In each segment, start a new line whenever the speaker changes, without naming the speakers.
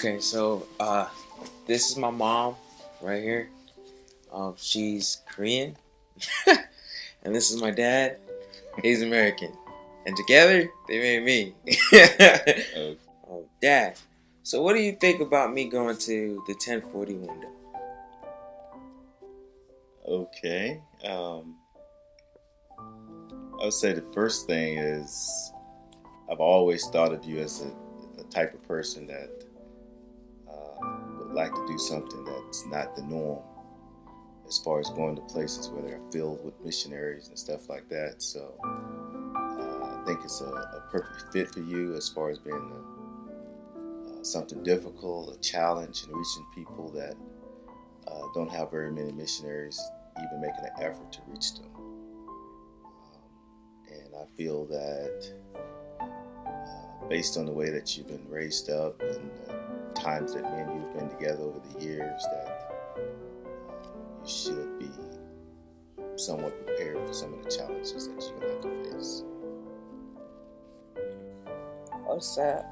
Okay, so this is my mom right here. She's Korean, and this is my dad. He's American, and together they made me.
Oh,
Dad, so what do you think about me going to the 1040 window?
okay. I would say the first thing is I've always thought of you as a type of person that would like to do something that's not the norm as far as going to places where they're filled with missionaries and stuff like that. So I think it's a perfect fit for you as far as being something difficult, a challenge in reaching people that don't have very many missionaries even making an effort to reach them. And I feel that based on the way that you've been raised up and the times that me and you have been together over the years, that you should be somewhat prepared for some of the challenges that you're going to have to face.
Also,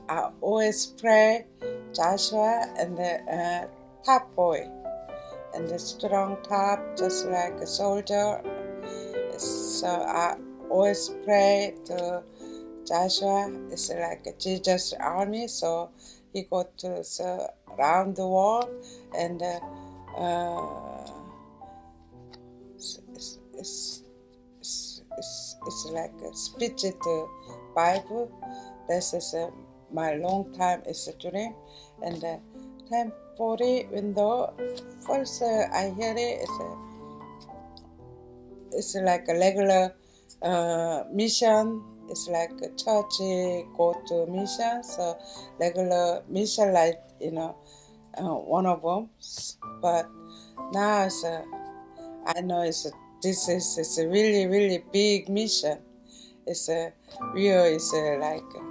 I always pray Joshua and the top boy and the strong top, just like a soldier. So I always pray to Joshua. It's like a Jesus army, so he go to around the world, and it's like a speech to Bible. This is my long time is a dream, and 1040 window. First I hear it. It's like a regular mission. It's like a church go to mission, so regular mission like one of them. But now I know this is a really really big mission. It's a real like a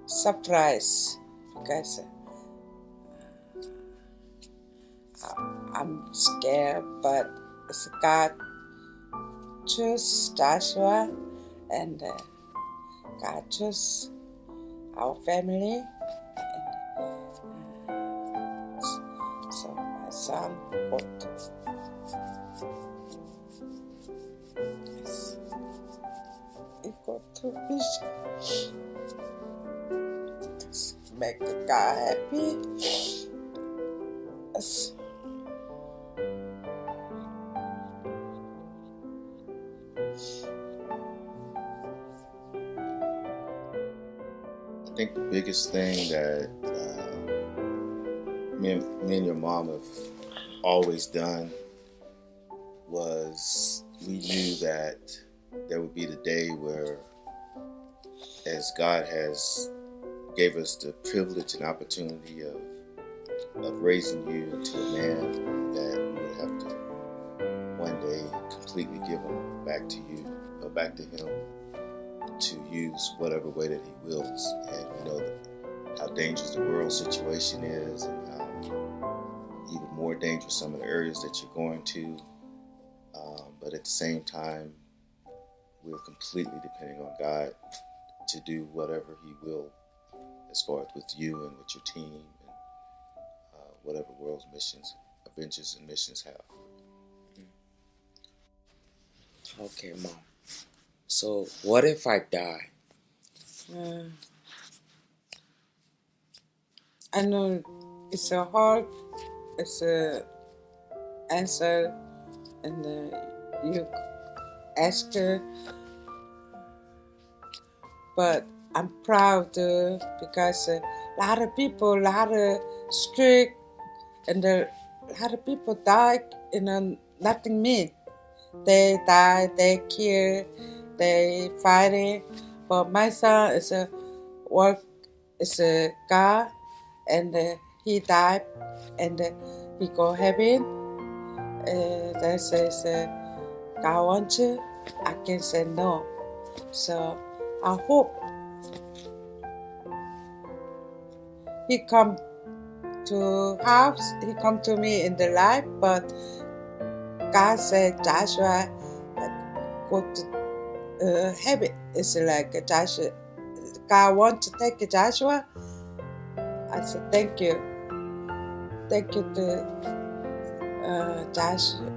surprise because I'm scared, but it's God choose Joshua and God choose our family. And, so my son got to he got to mission. Make God happy. Yes.
I think the biggest thing that me and your mom have always done was we knew that there would be the day where, as God has gave us the privilege and opportunity of raising you into a man, that we would have to one day completely give him back to you or back to him to use whatever way that he wills. And we know how dangerous the world situation is, and how even more dangerous some of the areas that you're going to. But at the same time, we're completely depending on God to do whatever he will as far as with you and with your team and whatever world's missions, adventures and missions have.
Okay, Mom. So what if I die?
I know it's a hard, it's a answer, and you ask her, but I'm proud because a lot of people, a lot of strict, and a lot of people die nothing mean. They die, they kill, they fighting. But my son is a work, is a God, and he died, and he go heaven. That says God wants you. I can say no. So I hope he come to house. He come to me in the life, but God said Joshua go to heaven. It's like Joshua. God want to take Joshua. I said thank you. Thank you to Joshua.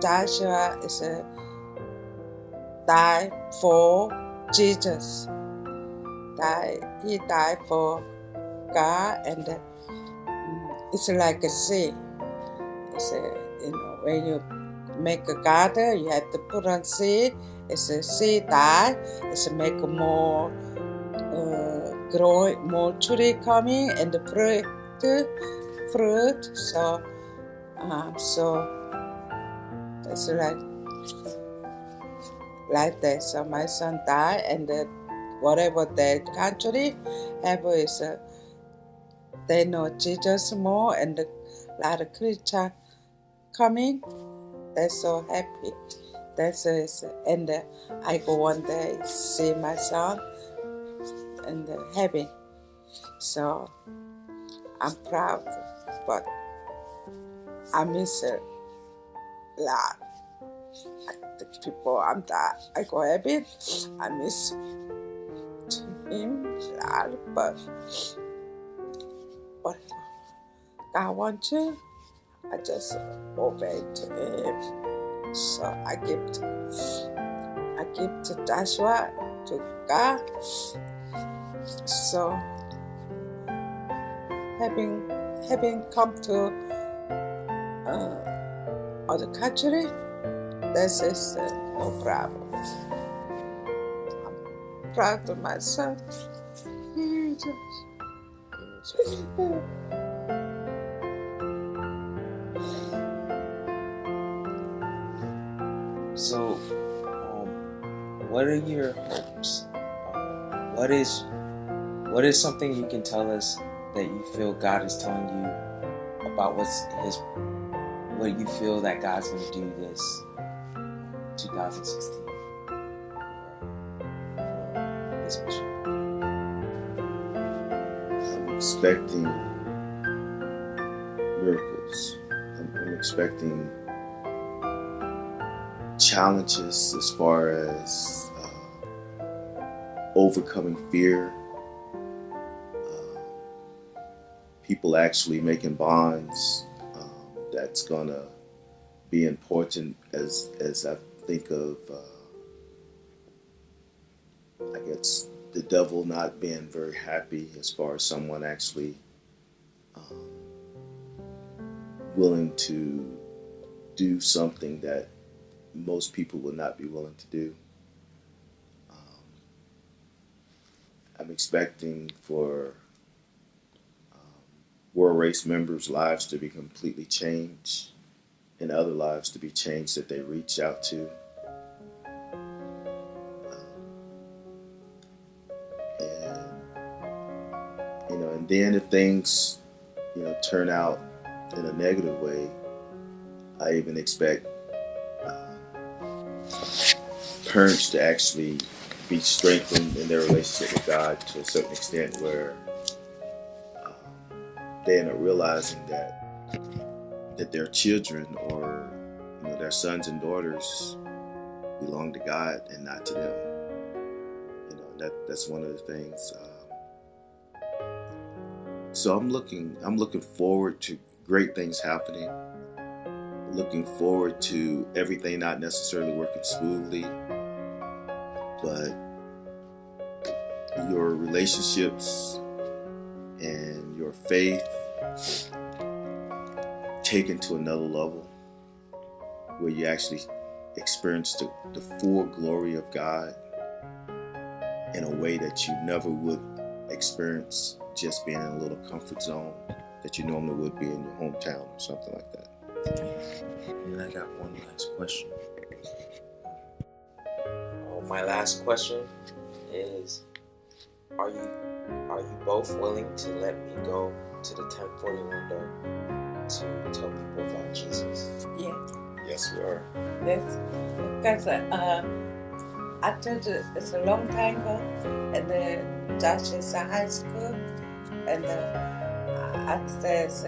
Joshua is died for Jesus. He died for God, and it's like a seed. It's when you make a garden, you have to put on seed. It's a seed die. It's make more growing, more tree coming, and the fruit. So it's like that. So my son died, and whatever the country have is they know Jesus more, and a lot of Christian coming. They're so happy. That's and I go one day see my son in heaven. So I'm proud, but I miss a lot. The people I go heaven, I miss him a lot, but whatever God wants you, I just obey to him. So I give to Joshua, to God. So having come to other country, this is no problem. I'm proud of my son.
So, what are your hopes? What is something you can tell us that you feel God is telling you about what you feel that God's going to do this 2016 for this mission?
I'm expecting miracles. I'm expecting challenges as far as overcoming fear, people actually making bonds. That's gonna be important as I think of I guess the devil not being very happy as far as someone actually willing to do something that most people would not be willing to do. I'm expecting for World Race members' lives to be completely changed and other lives to be changed that they reach out to. And then if things, turn out in a negative way, I even expect parents to actually be strengthened in their relationship with God to a certain extent where they end up realizing that their children or their sons and daughters belong to God and not to them. That's one of the things. So I'm looking forward to great things happening. Looking forward to everything not necessarily working smoothly, but your relationships and your faith taken to another level where you actually experience the full glory of God in a way that you never would experience just being in a little comfort zone that you normally would be in your hometown or something like that.
And I got one last question. My last question is, are you both willing to let me go to the 1041 door to tell people about Jesus?
Yeah.
Yes, we are.
Yes. Because I told you it's a long time ago, and Josh is a high school, and I says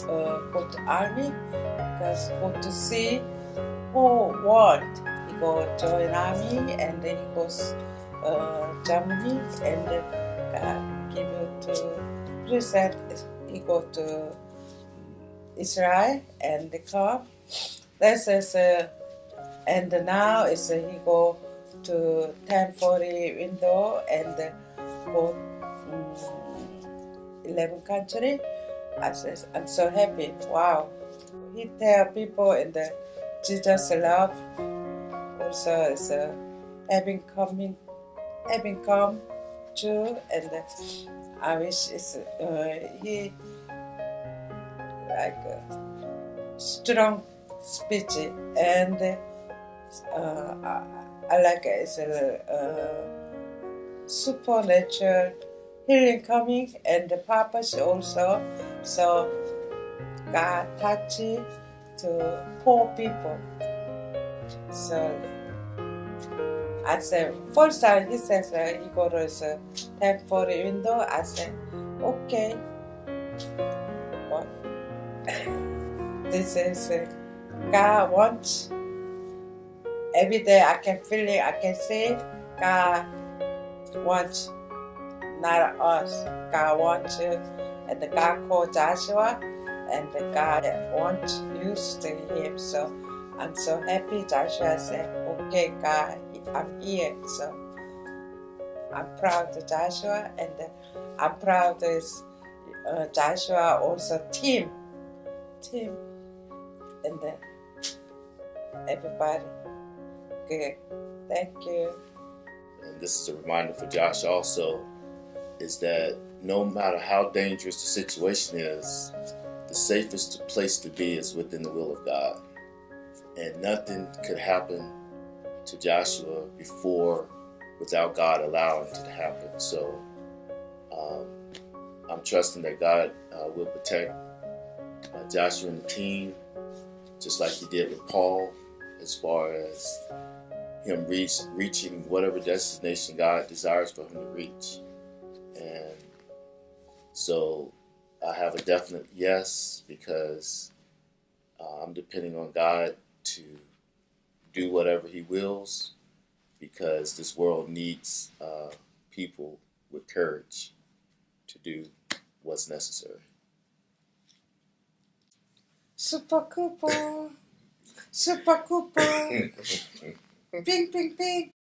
go to army because go to see whole world. He go join army, and then he goes Germany, and God give you to recent he go to Israel and they come. This is and now is he go to 1040 window and go 11 country. I'm so happy. Wow. He tell people in the Jesus love also is having come true, and I wish it's he like strong speech, and I like it's a supernatural healing coming, and the purpose also. So God touchy to poor people. So I said, first time he says he go to his 1040 window. I said, okay. Well, this is God wants. Every day I can feel it, I can see God wants, not us. God wants you. And the God called Joshua, and the God wants you to stay him. So I'm so happy. Joshua said, okay, God, I'm here. So I'm proud of Joshua, and I'm proud of Joshua also team, and everybody. Good. Thank you.
And this is a reminder for Josh also, is that no matter how dangerous the situation is, the safest place to be is within the will of God. And nothing could happen to Joshua without God allowing it to happen. So I'm trusting that God will protect Joshua and the team, just like he did with Paul, as far as him reaching whatever destination God desires for him to reach. And so I have a definite yes, because I'm depending on God to do whatever he wills, because this world needs people with courage to do what's necessary.
Super Cooper. Super Cooper. Ping, ping, ping.